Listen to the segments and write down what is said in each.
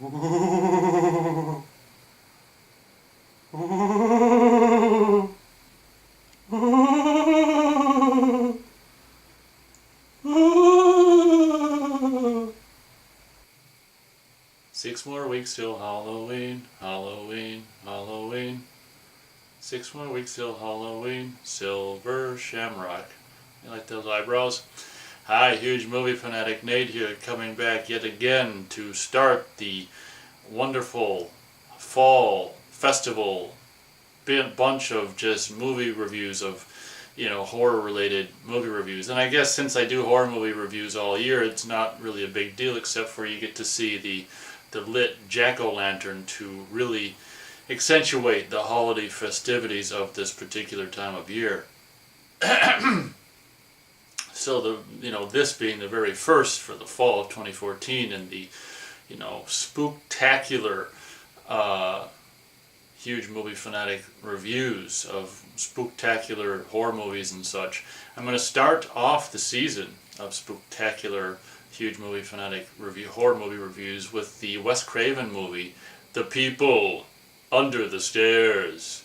Six more weeks till Halloween, Halloween, Halloween. 6 more weeks till Halloween, Silver Shamrock. You like those eyebrows? Hi, huge movie fanatic Nate here, coming back yet again to start the wonderful fall festival bunch of just movie reviews of, horror related movie reviews. And I guess since I do horror movie reviews all year, it's not really a big deal, except for you get to see the lit jack-o'-lantern to really accentuate the holiday festivities of this particular time of year. So this being the very first for the fall of 2014, and the spooktacular huge movie fanatic reviews of spooktacular horror movies and such. I'm going to start off the season of spooktacular huge movie fanatic horror movie reviews with the Wes Craven movie The People Under the Stairs.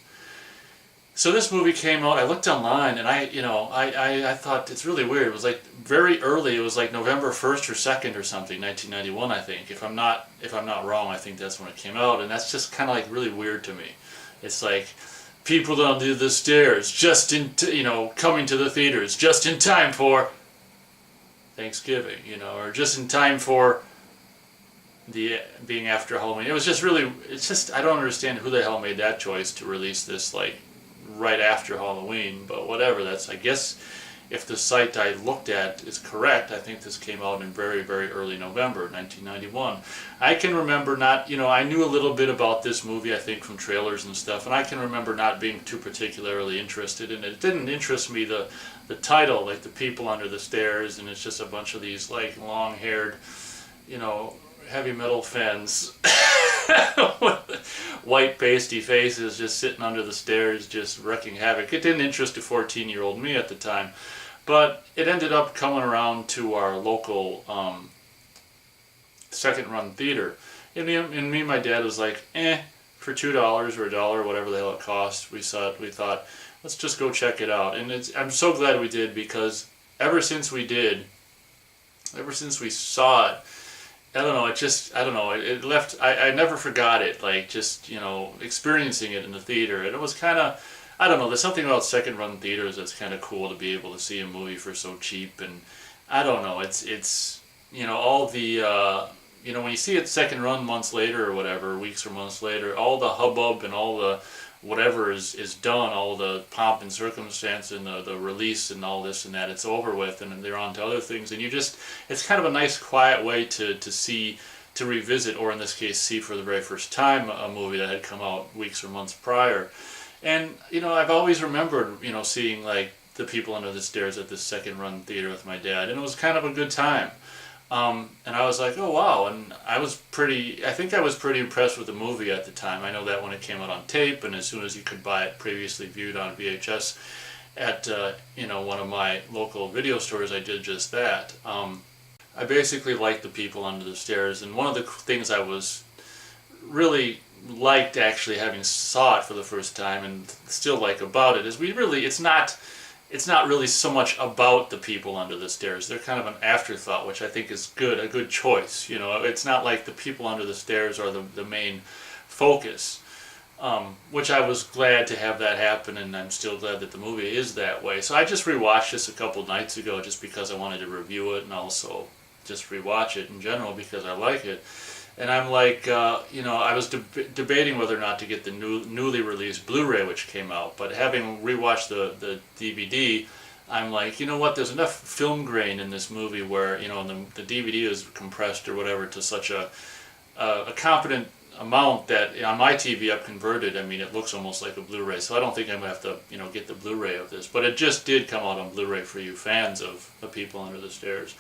So this movie came out. I looked online, and I thought it's really weird. It was like very early. It was like November 1st or 2nd or something, 1991, I think. If I'm not wrong, I think that's when it came out, and that's just kind of like really weird to me. It's like People Under the Stairs, coming to the theaters just in time for Thanksgiving, or just in time for the being after Halloween. It was just really, I don't understand who the hell made that choice to release this like right after Halloween, but whatever. That's, I guess, if the site I looked at is correct, I think this came out in very, very early November 1991. I can remember I knew a little bit about this movie, I think, from trailers and stuff, and I can remember not being too particularly interested in it. It didn't interest me, the title, like The People Under the Stairs, and it's just a bunch of these like long-haired, heavy metal fans with white pasty faces just sitting under the stairs just wrecking havoc. It didn't interest a 14-year-old me at the time, but it ended up coming around to our local second run theater, and me and my dad was like, for $2 or $1, whatever the hell it cost, we thought let's just go check it out. And I'm so glad we did, because ever since we saw it, it left, I never forgot it, like, just, experiencing it in the theater. And it was kind of, there's something about second run theaters that's kind of cool, to be able to see a movie for so cheap. And I don't know, it's all the, when you see it second run months later or whatever, weeks or months later, all the hubbub and all the whatever is done, all the pomp and circumstance and the release and all this and that, it's over with, and they're on to other things, and it's kind of a nice quiet way to revisit, or in this case see for the very first time, a movie that had come out weeks or months prior. And I've always remembered seeing like The People Under the Stairs at this second run theater with my dad, and it was kind of a good time. And I was like, oh wow, and I think I was pretty impressed with the movie at the time. I know that when it came out on tape, and as soon as you could buy it previously viewed on VHS at one of my local video stores, I did just that. I basically liked The People Under the Stairs, and one of the things I was really liked, actually, having saw it for the first time and still like about it, is it's not really so much about the people under the stairs. They're kind of an afterthought, which I think is good, a good choice. It's not like the people under the stairs are the main focus, which I was glad to have that happen, and I'm still glad that the movie is that way. So I just rewatched this a couple nights ago just because I wanted to review it, and also just rewatch it in general because I like it. And I'm like, I was debating whether or not to get the newly released Blu-ray, which came out. But having rewatched the DVD, I'm like, you know what? There's enough film grain in this movie where the DVD is compressed or whatever to such a competent amount that on my TV I've converted. I mean, it looks almost like a Blu-ray. So I don't think I'm gonna have to get the Blu-ray of this. But it just did come out on Blu-ray for you fans of The People Under the Stairs.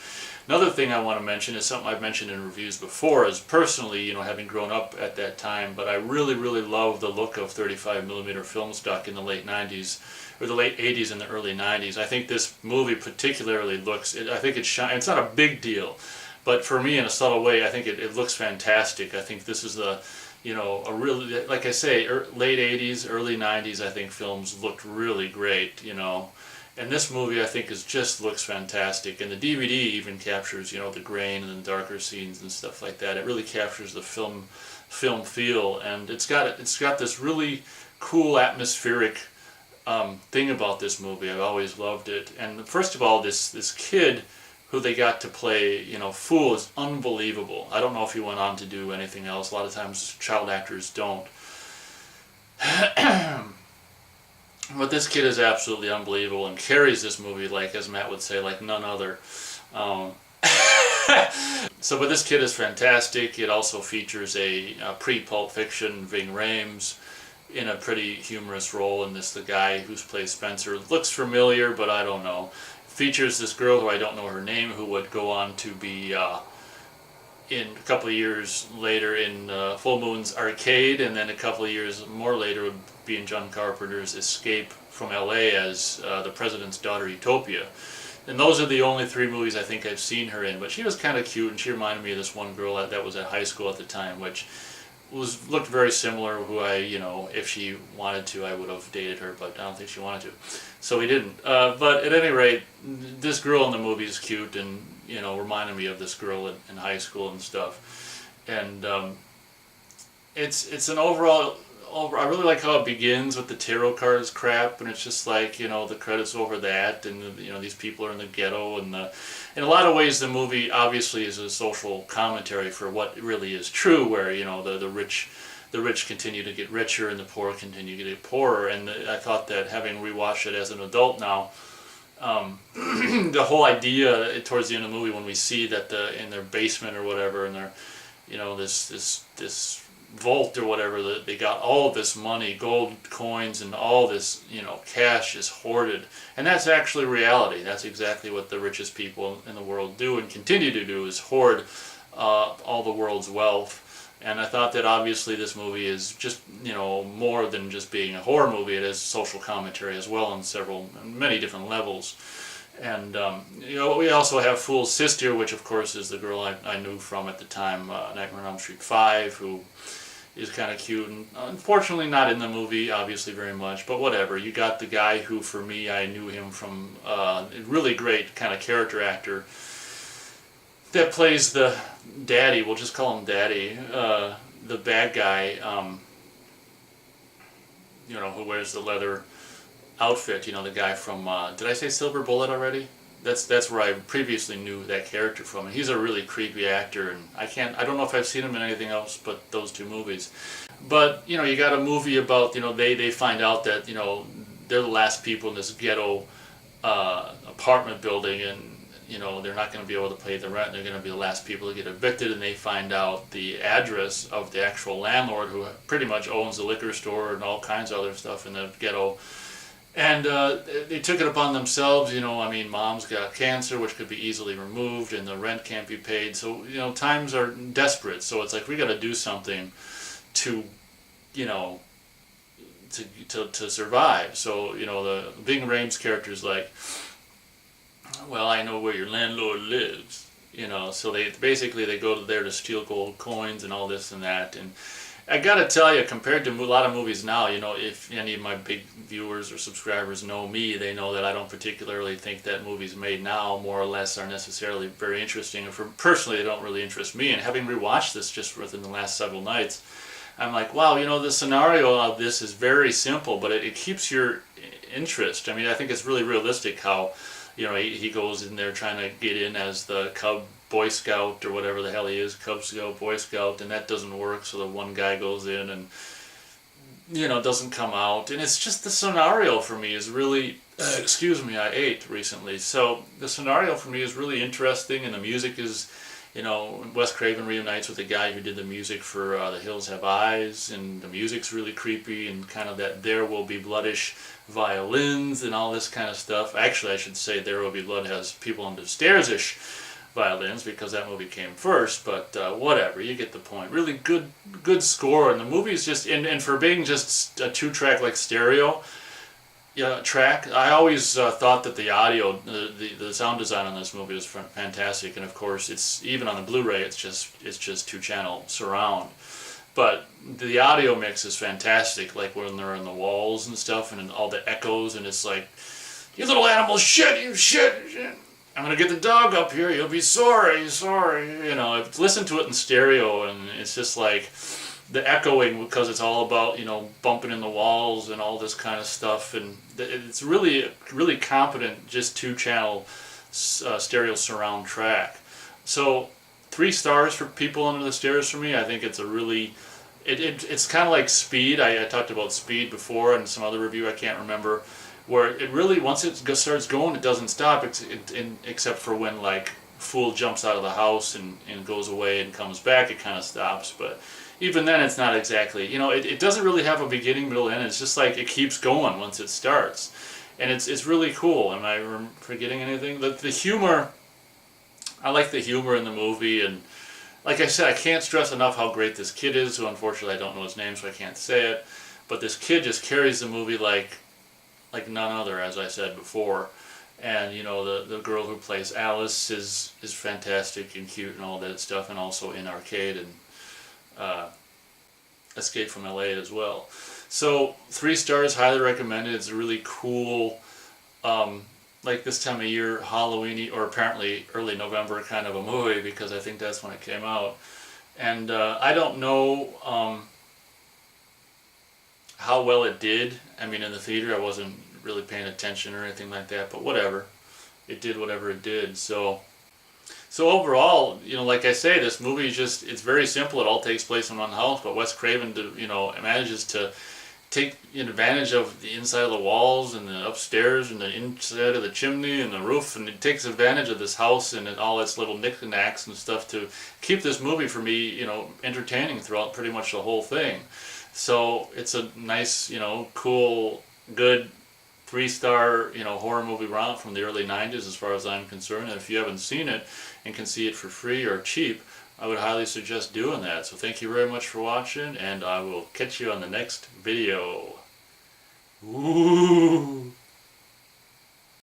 Another thing I want to mention is something I've mentioned in reviews before, is personally, having grown up at that time, but I really, really love the look of 35mm film stock in the late 90s, or the late 80s and the early 90s. I think this movie particularly it's not a big deal, But for me, in a subtle way, I think it looks fantastic. I think this is a really, like I say, late 80s, early 90s, I think films looked really great, And this movie, I think, just looks fantastic. And the DVD even captures, the grain and the darker scenes and stuff like that. It really captures the film feel, and it's got this really cool atmospheric thing about this movie. I've always loved it. And first of all, this kid who they got to play, Fool, is unbelievable. I don't know if he went on to do anything else. A lot of times child actors don't. But this kid is absolutely unbelievable and carries this movie, like, as Matt would say, like none other. But this kid is fantastic. It also features a pre-Pulp Fiction Ving Rhames in a pretty humorous role in this. The guy who's plays Spencer looks familiar, but I don't know. Features this girl who I don't know her name, who would go on to be in a couple of years later in Full Moon's Arcade, and then a couple of years more later would be in John Carpenter's Escape from L.A. as the President's Daughter, Utopia. And those are the only 3 movies I think I've seen her in. But she was kind of cute, and she reminded me of this one girl that was at high school at the time, which looked very similar, who I, if she wanted to, I would have dated her, but I don't think she wanted to. So we didn't. But at any rate, this girl in the movie is cute and, reminded me of this girl in high school and stuff. And it's an overall, I really like how it begins with the tarot cards crap, and it's just like, the credits over that, and, these people are in the ghetto, and in a lot of ways the movie obviously is a social commentary for what really is true, where, the rich continue to get richer and the poor continue to get poorer. And I thought that, having rewatched it as an adult now, the whole idea towards the end of the movie, when we see that in their basement or whatever, and they're, this vault or whatever, that they got all this money, gold coins, and all this, cash is hoarded. And that's actually reality. That's exactly what the richest people in the world do and continue to do, is hoard all the world's wealth. And I thought that obviously this movie is just, more than just being a horror movie. It is social commentary as well on many different levels. And, we also have Fool's sister, which of course is the girl I knew from at the time, Nightmare on Elm Street 5, who is kind of cute, and unfortunately not in the movie, obviously, very much, but whatever. You got the guy who, for me, I knew him from a really great kind of character actor that plays the daddy, we'll just call him Daddy, the bad guy, who wears the leather outfit, the guy from, did I say Silver Bullet already? That's where I previously knew that character from, and he's a really creepy actor, and I don't know if I've seen him in anything else but those 2 movies. But, you got a movie about, they find out that, they're the last people in this ghetto apartment building, and, they're not going to be able to pay the rent, they're going to be the last people to get evicted, and they find out the address of the actual landlord, who pretty much owns the liquor store and all kinds of other stuff in the ghetto. And they took it upon themselves, mom's got cancer, which could be easily removed, and the rent can't be paid. So, times are desperate. So it's like, we got to do something to, to survive. So, the Ving Rhames character is like, well, I know where your landlord lives. So they go there to steal gold coins and all this and that. And I gotta tell you, compared to a lot of movies now, if any of my big viewers or subscribers know me, they know that I don't particularly think that movies made now, more or less, are necessarily very interesting. And personally, they don't really interest me. And having rewatched this just within the last several nights, I'm like, wow, the scenario of this is very simple, but it keeps your interest. I think it's really realistic how, he goes in there trying to get in as the Cub Boy Scout or whatever the hell he is, Cub Scout, Boy Scout, and that doesn't work, so the one guy goes in and, doesn't come out. And it's just, the scenario for me is really, excuse me, I ate recently, so the scenario for me is really interesting, and the music is, Wes Craven reunites with the guy who did the music for The Hills Have Eyes, and the music's really creepy, and kind of that There Will Be Bloodish violins and all this kind of stuff. Actually, I should say There Will Be Blood has People Under the Stairs-ish violins, because that movie came first, but whatever, you get the point. Really good score, and the movie's just, and for being just a 2-track like stereo, Yeah, track. I always thought that the audio, the sound design on this movie was fantastic, and of course, it's even on the Blu-ray. It's just 2-channel surround, but the audio mix is fantastic. Like when they're in the walls and stuff, and all the echoes, and it's like, "You little animal, shit, you shit, shit. I'm gonna get the dog up here. You'll be sorry, sorry." You know, I've listened to it in stereo, and it's just like the echoing, because it's all about, bumping in the walls and all this kind of stuff, and it's really really competent, just 2-channel stereo surround track. So 3 stars for People Under the Stairs for me. I think it's a really it's kind of like Speed. I talked about Speed before in some other review, I can't remember, where it really, once it starts going, it doesn't stop, except for when like Fool jumps out of the house and goes away and comes back, it kind of stops. But even then, it's not exactly, it doesn't really have a beginning, middle, end. It's just like it keeps going once it starts. And it's really cool. Am I forgetting anything? The humor, I like the humor in the movie. And like I said, I can't stress enough how great this kid is, who unfortunately I don't know his name, so I can't say it. But this kid just carries the movie like none other, as I said before. And the girl who plays Alice is fantastic and cute and all that stuff, and also in Arcade and Escape from LA as well. So 3 stars, highly recommended. It's a really cool, like this time of year, Halloweeny, or apparently early November kind of a movie, because I think that's when it came out. And I don't know how well it did. I mean, in the theater, I wasn't really paying attention or anything like that, but whatever. It did whatever it did. So overall, like I say, this movie it's very simple. It all takes place in one house, but Wes Craven, manages to take advantage of the inside of the walls and the upstairs and the inside of the chimney and the roof, and it takes advantage of this house and all its little knickknacks and stuff to keep this movie, for me, entertaining throughout pretty much the whole thing. So it's a nice, cool, good 3-star, horror movie romp from the early 90s as far as I'm concerned. And if you haven't seen it and can see it for free or cheap, I would highly suggest doing that. So thank you very much for watching, and I will catch you on the next video. Ooh.